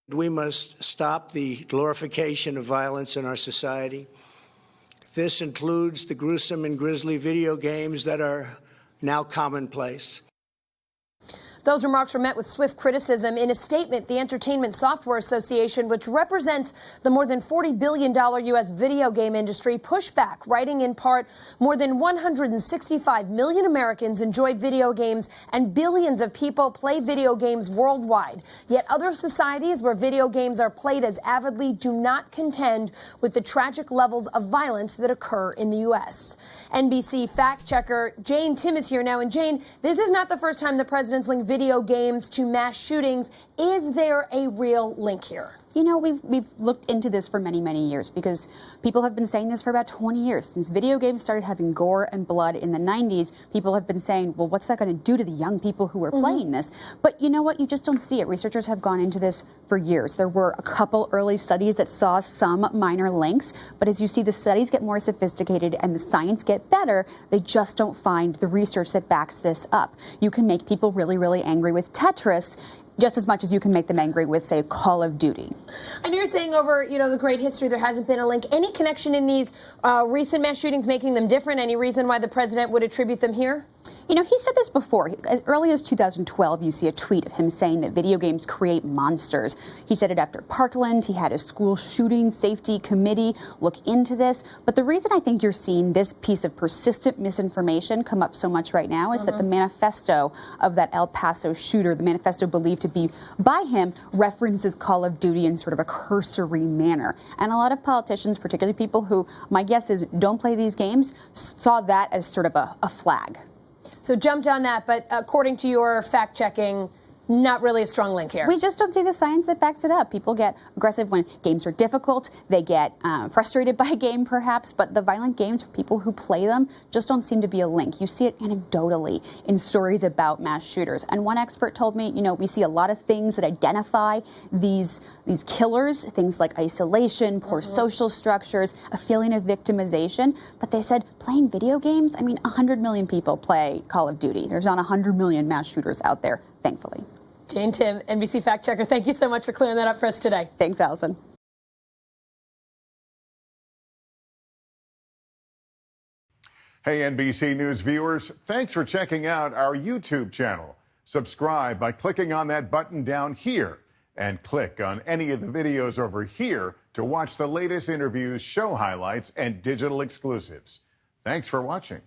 We must stop the glorification of violence in our society. This includes the gruesome and grisly video games that are now commonplace. Those remarks were met with swift criticism. In a statement, the Entertainment Software Association, which represents the more than $40 billion U.S. video game industry, pushed back, writing in part, more than 165 million Americans enjoy video games and billions of people play video games worldwide. Yet other societies where video games are played as avidly do not contend with the tragic levels of violence that occur in the U.S. NBC fact checker Jane Tim is here now. And Jane, this is not the first time the president's linked video games to mass shootings. Is there a real link here? You know, we've looked into this for many, many years because people have been saying this for about 20 years. Since video games started having gore and blood in the 90s, people have been saying, well, what's that going to do to the young people who are playing this? But you know what? You just don't see it. Researchers have gone into this for years. There were a couple early studies that saw some minor links, but as you see the studies get more sophisticated and the science get better, they just don't find the research that backs this up. You can make people really, really angry with Tetris just as much as you can make them angry with, say, Call of Duty. And you're saying over, the great history, there hasn't been a link. Any connection in these recent mass shootings making them different? Any reason why the president would attribute them here? You know, he said this before. As early as 2012, you see a tweet of him saying that video games create monsters. He said it after Parkland. He had a school shooting safety committee look into this. But the reason I think you're seeing this piece of persistent misinformation come up so much right now is that the manifesto of that El Paso shooter, the manifesto believed to be by him, references Call of Duty in sort of a cursory manner. And a lot of politicians, particularly people who, my guess is, don't play these games, saw that as sort of a flag. So jumped on that, but according to your fact-checking, not really a strong link here. We just don't see the science that backs it up. People get aggressive when games are difficult. They get frustrated by a game, perhaps, but the violent games for people who play them just don't seem to be a link. You see it anecdotally in stories about mass shooters. And one expert told me, we see a lot of things that identify these killers, things like isolation, poor social structures, a feeling of victimization. But they said playing video games, 100 million people play Call of Duty. There's not 100 million mass shooters out there, thankfully. Jane Tim, NBC fact checker, thank you so much for clearing that up for us today. Thanks, Allison. Hey, NBC News viewers, thanks for checking out our YouTube channel. Subscribe by clicking on that button down here and click on any of the videos over here to watch the latest interviews, show highlights, and digital exclusives. Thanks for watching.